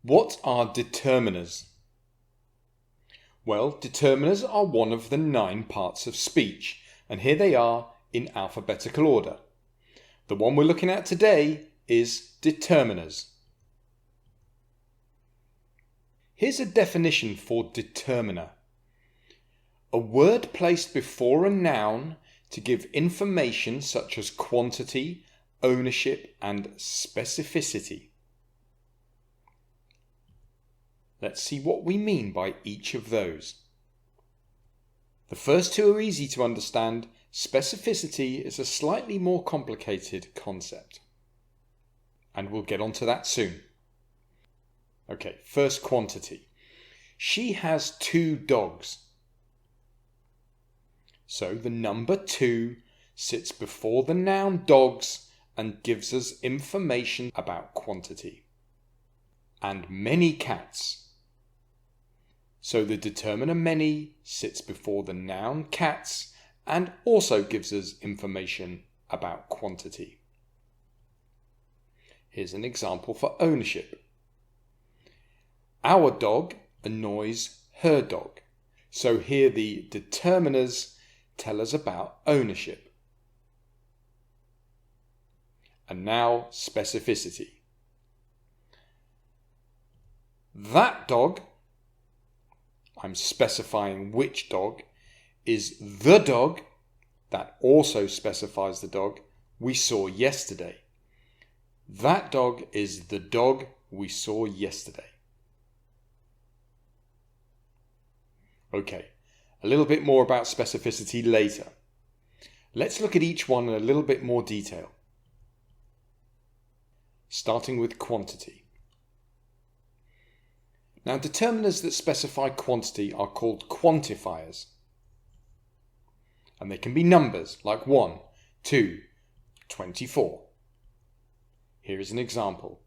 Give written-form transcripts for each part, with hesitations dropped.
What are determiners? Well, determiners are one of the 9 parts of speech, and here they are in alphabetical order. The one we're looking at today is determiners. Here's a definition for determiner. A word placed before a noun to give information such as quantity, ownership, and specificity. Let's see what we mean by each of those. The first 2 are easy to understand. Specificity is a slightly more complicated concept. And we'll get onto that soon. Okay, first quantity. She has 2 dogs. So the number 2 sits before the noun dogs and gives us information about quantity. And many cats. So the determiner many sits before the noun cats and also gives us information about quantity. Here's an example for ownership. Our dog annoys her dog. So here the determiners tell us about ownership. And now specificity. That dog, I'm specifying which dog, is the dog, that also specifies the dog, we saw yesterday. That dog is the dog we saw yesterday. Okay, a little bit more about specificity later. Let's look at each one in a little bit more detail. Starting with quantity. Now, determiners that specify quantity are called quantifiers. And they can be numbers like 1, 2, 24. Here is an example.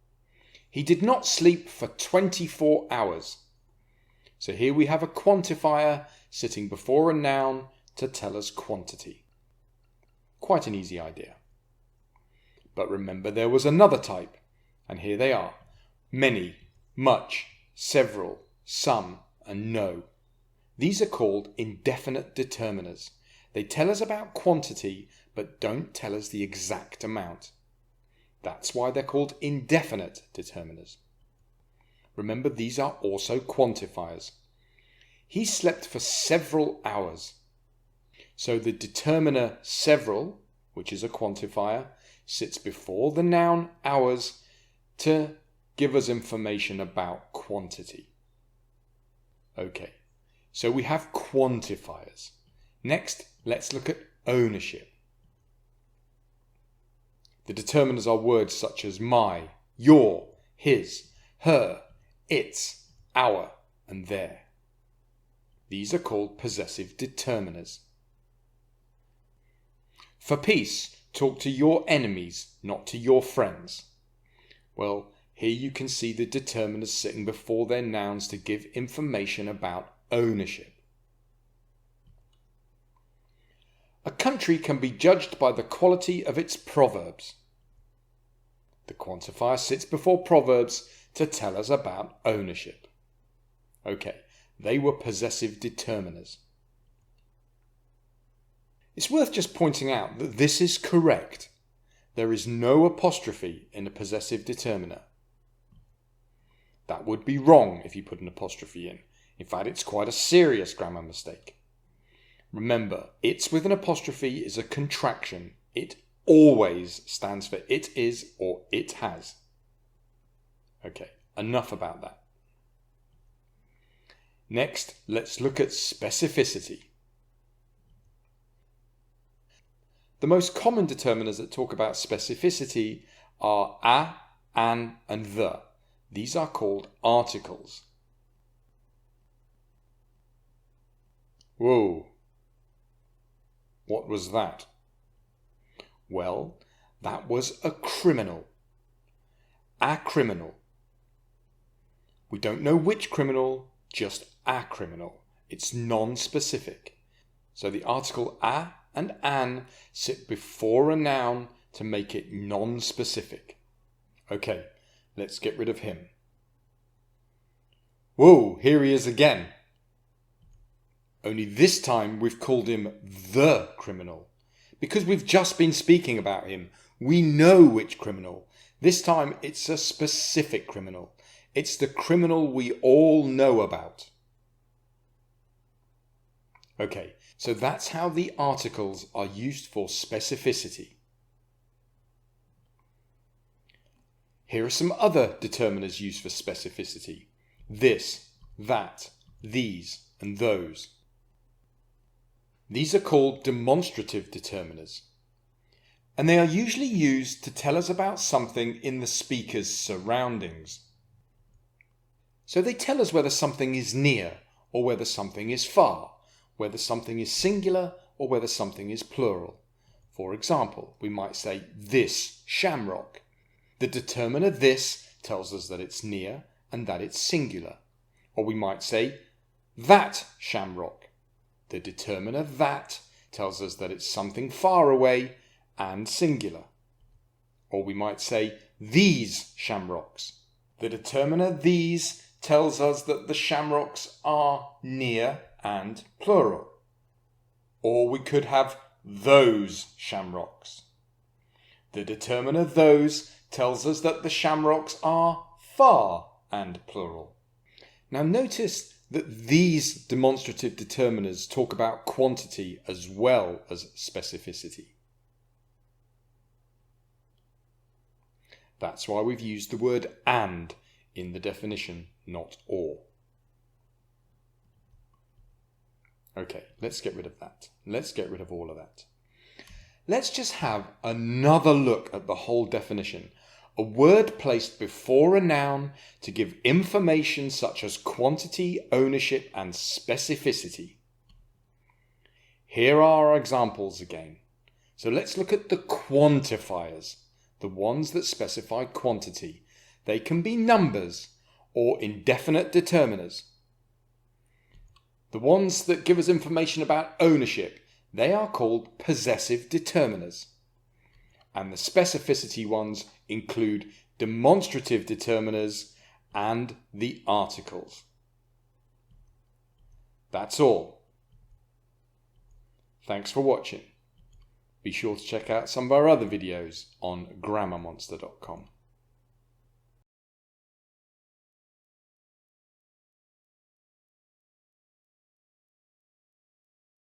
He did not sleep for 24 hours. So here we have a quantifier sitting before a noun to tell us quantity. Quite an easy idea. But remember there was another type, and here they are. Many, much, several, some, and no. These are called indefinite determiners. They tell us about quantity, but don't tell us the exact amount. That's why they're called indefinite determiners. Remember, these are also quantifiers. He slept for several hours. So the determiner several, which is a quantifier, sits before the noun hours to give us information about quantity. Okay, so we have quantifiers. Next, let's look at ownership. The determiners are words such as my, your, his, her, its, our, and their. These are called possessive determiners. For peace, talk to your enemies, not to your friends. Well, here you can see the determiners sitting before their nouns to give information about ownership. A country can be judged by the quality of its proverbs. The quantifier sits before proverbs to tell us about ownership. Okay, they were possessive determiners. It's worth just pointing out that this is correct. There is no apostrophe in a possessive determiner. That would be wrong if you put an apostrophe in. In fact, it's quite a serious grammar mistake. Remember, it's with an apostrophe is a contraction. It always stands for it is or it has. Okay, enough about that. Next, let's look at specificity. The most common determiners that talk about specificity are a, an, and the. These are called articles. Whoa! What was that? Well, that was a criminal. A criminal. We don't know which criminal, just a criminal. It's non-specific. So the article a and an sit before a noun to make it non-specific. Okay, let's get rid of him. Whoa, here he is again. Only this time we've called him the criminal. Because we've just been speaking about him, we know which criminal. This time it's a specific criminal. It's the criminal we all know about. Okay, so that's how the articles are used for specificity. Here are some other determiners used for specificity. This, that, these, and those. These are called demonstrative determiners, and they are usually used to tell us about something in the speaker's surroundings. So they tell us whether something is near or whether something is far, whether something is singular or whether something is plural. For example, we might say this shamrock. The determiner this tells us that it's near and that it's singular. Or we might say that shamrock. The determiner that tells us that it's something far away and singular. Or we might say these shamrocks. The determiner these tells us that the shamrocks are near and plural. Or we could have those shamrocks. The determiner those tells us that the shamrocks are far and plural. Now notice that these demonstrative determiners talk about quantity as well as specificity. That's why we've used the word and in the definition, not or. Okay, let's get rid of that. Let's get rid of all of that. Let's just have another look at the whole definition. A word placed before a noun to give information such as quantity, ownership, and specificity. Here are our examples again. So let's look at the quantifiers, the ones that specify quantity. They can be numbers or indefinite determiners. The ones that give us information about ownership, they are called possessive determiners. And the specificity ones include demonstrative determiners and the articles. That's all. Thanks for watching. Be sure to check out some of our other videos on grammarmonster.com.